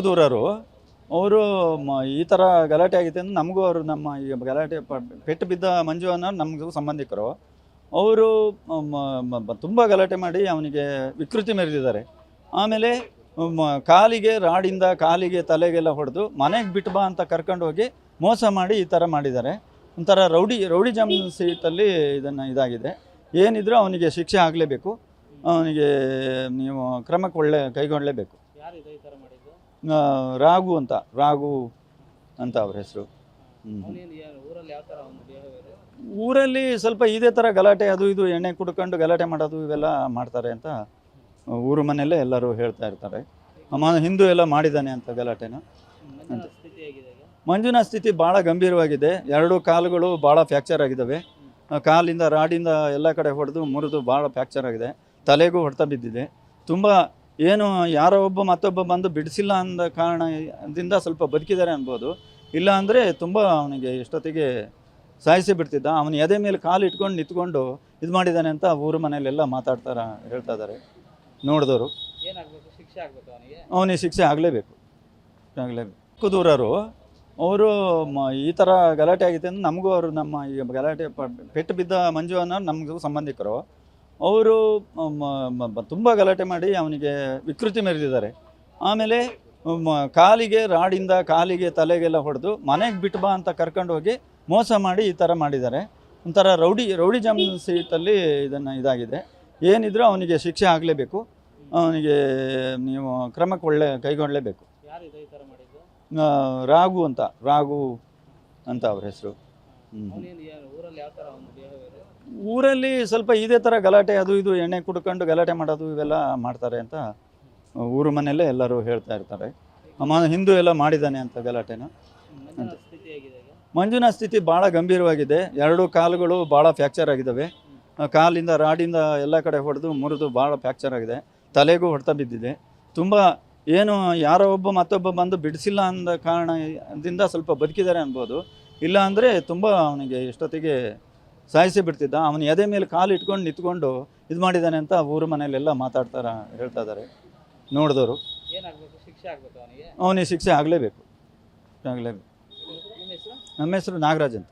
ದೂರರು ಅವರು ಈ ಥರ ಗಲಾಟೆ ಆಗಿದೆ ಅಂತ ನಮಗೂ ಅವರು ನಮ್ಮ ಈ ಗಲಾಟೆ ಪೆಟ್ಟು ಬಿದ್ದ ಮಂಜು ಅನ್ನೋ ನಮಗೂ ಸಂಬಂಧಿಕರು ಅವರು ತುಂಬ ಗಲಾಟೆ ಮಾಡಿ ಅವನಿಗೆ ವಿಕೃತಿ ಮೆರೆದಿದ್ದಾರೆ. ಆಮೇಲೆ ಕಾಲಿಗೆ ರಾಡಿಂದ ಕಾಲಿಗೆ ತಲೆಗೆಲ್ಲ ಹೊಡೆದು ಮನೆಗೆ ಬಿಟ್ಟು ಬಾ ಅಂತ ಕರ್ಕೊಂಡು ಹೋಗಿ ಮೋಸ ಮಾಡಿ ಈ ಥರ ಮಾಡಿದ್ದಾರೆ. ಒಂಥರ ರೌಡಿಜಮ್ ಸೀಟಲ್ಲಿ ಇದನ್ನು ಇದಾಗಿದೆ. ಏನಿದ್ರೂ ಅವನಿಗೆ ಶಿಕ್ಷೆ ಆಗಲೇಬೇಕು. ಅವನಿಗೆ ನೀವು ಕ್ರಮಕ್ಕೆ ಕೈಗೊಳ್ಳಲೇಬೇಕು. ರಾಘು ಅಂತ ಅವ್ರ ಹೆಸರು. ಊರಲ್ಲಿ ಸ್ವಲ್ಪ ಇದೇ ಥರ ಗಲಾಟೆ ಅದು ಇದು ಎಣ್ಣೆ ಕುಡ್ಕೊಂಡು ಗಲಾಟೆ ಮಾಡೋದು ಇವೆಲ್ಲ ಮಾಡ್ತಾರೆ ಅಂತ ಊರು ಮನೆಯಲ್ಲೇ ಎಲ್ಲರೂ ಹೇಳ್ತಾ ಇರ್ತಾರೆ. ಹಿಂದೂ ಎಲ್ಲ ಮಾಡಿದ್ದಾನೆ ಅಂತ ಗಲಾಟೆನ. ಮಂಜುನ ಸ್ಥಿತಿ ಭಾಳ ಗಂಭೀರವಾಗಿದೆ. 2 ಕಾಲುಗಳು ಭಾಳ ಫ್ರ್ಯಾಕ್ಚರ್ ಆಗಿದ್ದಾವೆ. ಕಾಲಿಂದ ರಾಡಿಂದ ಎಲ್ಲ ಕಡೆ ಹೊಡೆದು ಮುರಿದು ಭಾಳ ಫ್ರ್ಯಾಕ್ಚರ್ ಆಗಿದೆ. ತಲೆಗೂ ಹೊಡೆತ ಬಿದ್ದಿದೆ. ತುಂಬ ಏನು ಯಾರೋ ಒಬ್ಬ ಮತ್ತೊಬ್ಬ ಬಂದು ಬಿಡಿಸಿಲ್ಲ ಅಂದ ಕಾರಣದಿಂದ ಸ್ವಲ್ಪ ಬದುಕಿದ್ದಾರೆ ಅನ್ಬೋದು. ಇಲ್ಲ ಅಂದರೆ ತುಂಬ ಅವನಿಗೆ ಎಷ್ಟೊತ್ತಿಗೆ ಸಾಯಿಸಿ ಬಿಡ್ತಿದ್ದ. ಅವನ ಎದೆ ಮೇಲೆ ಕಾಲು ಇಟ್ಕೊಂಡು ನಿಂತ್ಕೊಂಡು ಇದು ಮಾಡಿದ್ದಾನೆ ಅಂತ ಊರು ಮನೆಯಲ್ಲೆಲ್ಲ ಹೇಳ್ತಾ ಇದ್ದಾರೆ ನೋಡಿದವರು. ಅವನಿಗೆ ಶಿಕ್ಷೆ ಆಗಲೇಬೇಕು. ದೂರರು ಅವರು ಈ ಥರ ಗಲಾಟೆ ಆಗಿದೆ ಅಂತ ನಮಗೂ ಅವರು ನಮ್ಮ ಈ ಗಲಾಟೆ ಪೆಟ್ಟು ಬಿದ್ದ ಮಂಜು ಅನ್ನೋ ನಮಗೂ ಸಂಬಂಧಿಕರು ಅವರು ತುಂಬ ಗಲಾಟೆ ಮಾಡಿ ಅವನಿಗೆ ವಿಕೃತಿ ಮೆರೆದಿದ್ದಾರೆ. ಆಮೇಲೆ ಕಾಲಿಗೆ ರಾಡಿಂದ ಕಾಲಿಗೆ ತಲೆಗೆಲ್ಲ ಹೊಡೆದು ಮನೆಗೆ ಬಿಟ್ಟು ಬಾ ಅಂತ ಕರ್ಕೊಂಡು ಹೋಗಿ ಮೋಸ ಮಾಡಿ ಈ ಥರ ಮಾಡಿದ್ದಾರೆ. ಒಂಥರ ರೌಡಿಜಮ್ ಸೀಟಲ್ಲಿ ಇದನ್ನು ಇದಾಗಿದೆ. ಏನಿದ್ರೂ ಅವನಿಗೆ ಶಿಕ್ಷೆ ಆಗಲೇಬೇಕು. ಅವನಿಗೆ ನೀವು ಕ್ರಮಕ್ಕೆ ಕೈಗೊಳ್ಳಲೇಬೇಕು. ರಾಘು ಅಂತ ಅವ್ರ ಹೆಸರು. ಊರಲ್ಲಿ ಸ್ವಲ್ಪ ಇದೇ ಥರ ಗಲಾಟೆ ಅದು ಇದು ಎಣ್ಣೆ ಕುಡ್ಕೊಂಡು ಗಲಾಟೆ ಮಾಡೋದು ಇವೆಲ್ಲ ಮಾಡ್ತಾರೆ ಅಂತ ಊರು ಮನೆಯಲ್ಲೇ ಎಲ್ಲರೂ ಹೇಳ್ತಾ ಇರ್ತಾರೆ. ಹಿಂದೂ ಎಲ್ಲ ಮಾಡಿದ್ದಾನೆ ಅಂತ ಗಲಾಟೆನ. ಮಂಜುನ ಸ್ಥಿತಿ ಭಾಳ ಗಂಭೀರವಾಗಿದೆ. 2 ಕಾಲುಗಳು ಭಾಳ ಫ್ರ್ಯಾಕ್ಚರ್ ಆಗಿದ್ದಾವೆ. ಕಾಲಿಂದ ರಾಡಿಂದ ಎಲ್ಲ ಕಡೆ ಹೊಡೆದು ಮುರಿದು ಭಾಳ ಫ್ರ್ಯಾಕ್ಚರ್ ಆಗಿದೆ. ತಲೆಗೂ ಹೊಡೆತ ಬಿದ್ದಿದೆ. ತುಂಬ ಏನು ಯಾರೋ ಒಬ್ಬ ಮತ್ತೊಬ್ಬ ಬಂದು ಬಿಡಿಸಿಲ್ಲ ಅಂದ ಕಾರಣದಿಂದ ಸ್ವಲ್ಪ ಬದುಕಿದ್ದಾರೆ ಅನ್ಬೋದು. ಇಲ್ಲ ಅಂದರೆ ತುಂಬ ಅವನಿಗೆ ಎಷ್ಟೊತ್ತಿಗೆ ಸಾಯಿಸಿ ಬಿಡ್ತಿದ್ದ. ಅವನ ಎದೆ ಮೇಲೆ ಕಾಲು ಇಟ್ಕೊಂಡು ನಿಂತ್ಕೊಂಡು ಇದು ಮಾಡಿದ್ದಾನೆ ಅಂತ ಊರು ಮನೆಯಲ್ಲೆಲ್ಲ ಹೇಳ್ತಾ ಇದ್ದಾರೆ ನೋಡಿದವರು. ಅವನಿಗೆ ಶಿಕ್ಷೆ ಆಗಲೇಬೇಕು. ನಮ್ಮ ಹೆಸರು ನಾಗರಾಜ್ ಅಂತ.